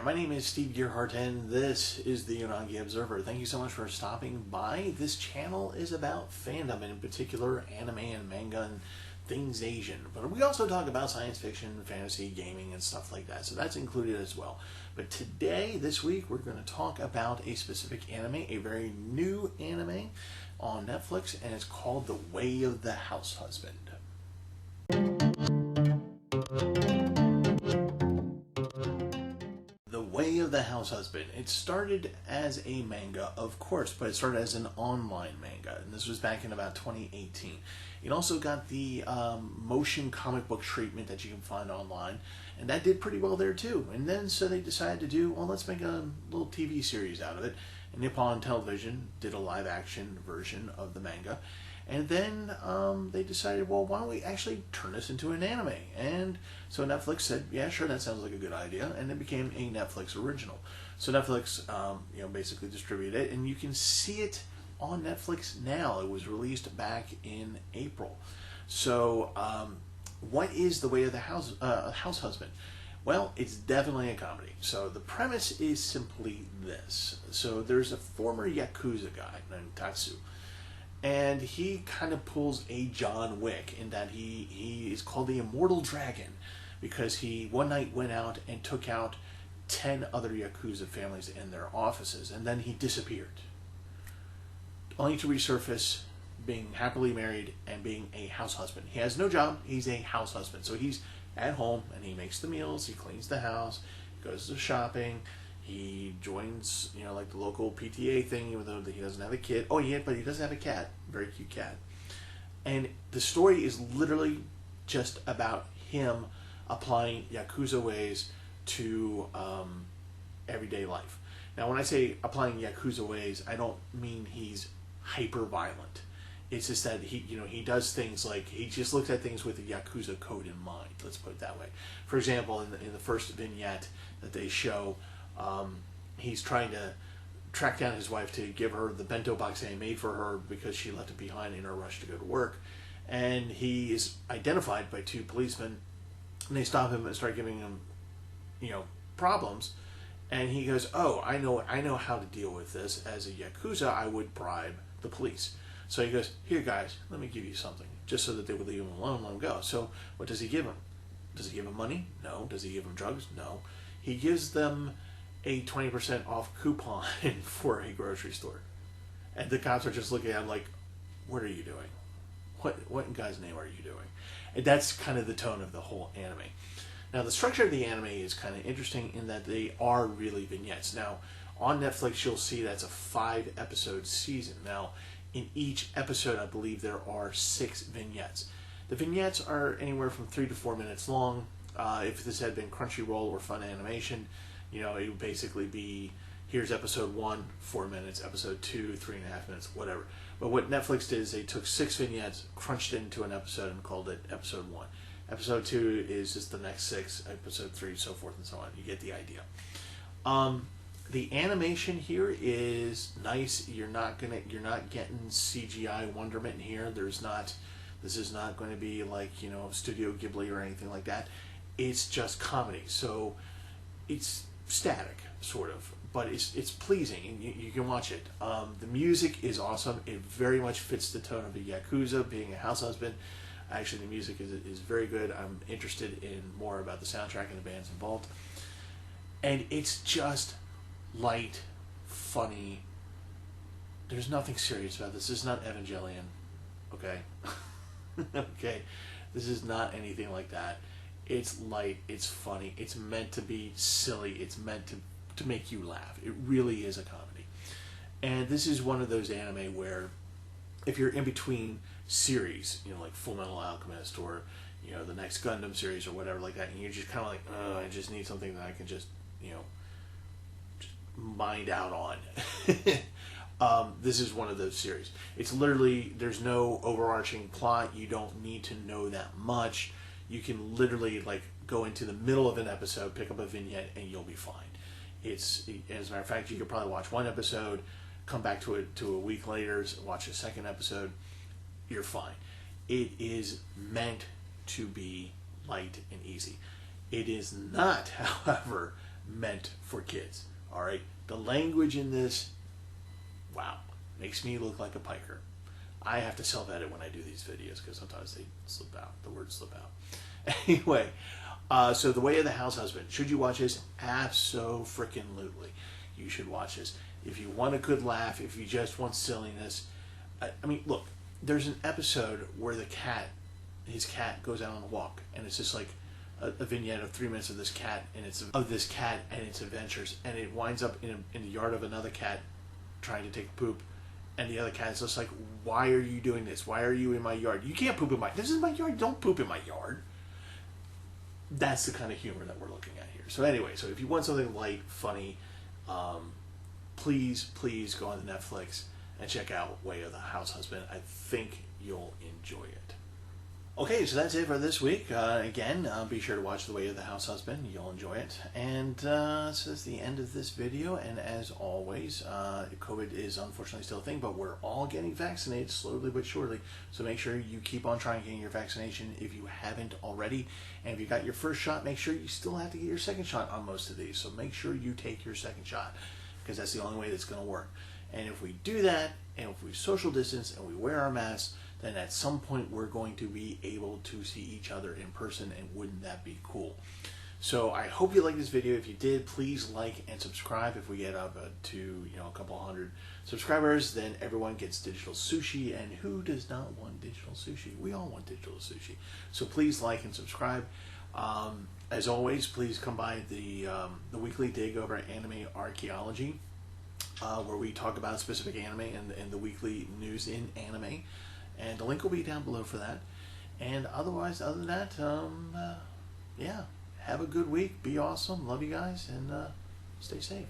My name is Steve Gearhart, and this is the Unagi Observer. Thank you so much for stopping by. This channel is about fandom, and in particular, anime and manga and things Asian. But we also talk about science fiction, fantasy, gaming, and stuff like that, so that's included as well. But today, this week, we're going to talk about a specific anime, a very new anime on Netflix, and it's called The Way of the House Husband. The Way of the House Husband. It started as a manga, of course, but it started as an online manga, and this was back in about 2018. It also got the motion comic book treatment that you can find online, and that did pretty well there too. And then so they decided to do, well, let's make a little TV series out of it. And Nippon Television did a live action version of the manga. And then they decided, well, why don't we actually turn this into an anime? And so Netflix said, yeah, sure, that sounds like a good idea. And it became a Netflix original. So Netflix, basically distributed it. And you can see it on Netflix now. It was released back in April. So what is The Way of the House Husband? Well, it's definitely a comedy. So the premise is simply this. So there's a former Yakuza guy named Tatsu. And he kind of pulls a John Wick in that he is called the Immortal Dragon because he one night went out and took out 10 other Yakuza families in their offices, and then he disappeared. Only to resurface being happily married and being a house husband. He has no job, he's a house husband. So he's at home and he makes the meals, he cleans the house, goes to shopping. He joins, like the local PTA thing, even though he doesn't have a kid. Oh, yeah, but he does have a cat. Very cute cat. And the story is literally just about him applying Yakuza ways to everyday life. Now, when I say applying Yakuza ways, I don't mean he's hyper-violent. It's just that he does things like, he just looks at things with the Yakuza code in mind. Let's put it that way. For example, in the first vignette that they show, he's trying to track down his wife to give her the bento box they made for her because she left it behind in her rush to go to work. And he is identified by two policemen, and they stop him and start giving him, problems. And he goes, oh, I know how to deal with this. As a Yakuza, I would bribe the police. So he goes, here, guys, let me give you something, just so that they would leave him alone and let him go. So what does he give him? Does he give him money? No. Does he give him drugs? No. He gives them a 20% off coupon for a grocery store. And the cops are just looking at him like, what are you doing? What in God's name are you doing? And that's kind of the tone of the whole anime. Now, the structure of the anime is kind of interesting in that they are really vignettes. Now, on Netflix, you'll see that's a 5-episode season. Now, in each episode, I believe there are 6 vignettes. The vignettes are anywhere from 3 to 4 minutes long. If this had been Crunchyroll or Fun Animation, it would basically be, here's episode 1, 4 minutes, episode 2, 3.5 minutes, whatever. But what Netflix did is they took 6 vignettes, crunched it into an episode, and called it episode 1. Episode 2 is just the next 6, episode 3, so forth and so on. You get the idea. The animation here is nice. You're not getting CGI wonderment here. This is not going to be like, Studio Ghibli or anything like that. It's just comedy. So it's static, sort of, but it's pleasing, and you can watch it. The music is awesome. It very much fits the tone of a Yakuza, being a house husband. Actually, the music is very good. I'm interested in more about the soundtrack and the bands involved. And it's just light, funny. There's nothing serious about this. This is not Evangelion, okay? Okay? This is not anything like that. It's light, it's funny, it's meant to be silly, it's meant to make you laugh. It really is a comedy. And this is one of those anime where if you're in between series, like Full Metal Alchemist or, the next Gundam series or whatever like that, and you're just kind of like, oh, I just need something that I can just mind out on. This is one of those series. It's literally, there's no overarching plot. You don't need to know that much. You can literally go into the middle of an episode, pick up a vignette, and you'll be fine. As a matter of fact, you could probably watch one episode, come back to it a week later, watch a second episode. You're fine. It is meant to be light and easy. It is not, however, meant for kids. All right, the language in this, wow, makes me look like a piker. I have to self-edit when I do these videos because sometimes they slip out. The words slip out. Anyway, so The Way of the House Husband. Should you watch this? Abso-freaking-lutely. You should watch this. If you want a good laugh, if you just want silliness. I mean, look, there's an episode where his cat goes out on a walk, and it's just like a vignette of 3 minutes of this cat and its adventures, and it winds up in the yard of another cat trying to take a poop. And the other cat is just like, why are you doing this? Why are you in my yard? You can't poop in this is my yard. Don't poop in my yard. That's the kind of humor that we're looking at here. So anyway, so if you want something light, funny, please go on to Netflix and check out Way of the House Husband. I think you'll enjoy it. Okay, so that's it for this week. Again, be sure to watch The Way of the House Husband. You'll enjoy it. And so that's the end of this video. And as always, COVID is unfortunately still a thing, but we're all getting vaccinated slowly but surely. So make sure you keep on trying getting your vaccination if you haven't already. And if you got your first shot, make sure you still have to get your second shot on most of these. So make sure you take your second shot, because that's the only way that's going to work. And if we do that, and if we social distance and we wear our masks, then at some point we're going to be able to see each other in person, and wouldn't that be cool? So I hope you liked this video. If you did, please like and subscribe. If we get up to a couple hundred subscribers, then everyone gets digital sushi, and who does not want digital sushi? We all want digital sushi. So please like and subscribe. As always, please come by the weekly dig over Anime Archaeology, where we talk about specific anime and the weekly news in anime. And the link will be down below for that. And other than that, yeah, have a good week. Be awesome. Love you guys, and stay safe.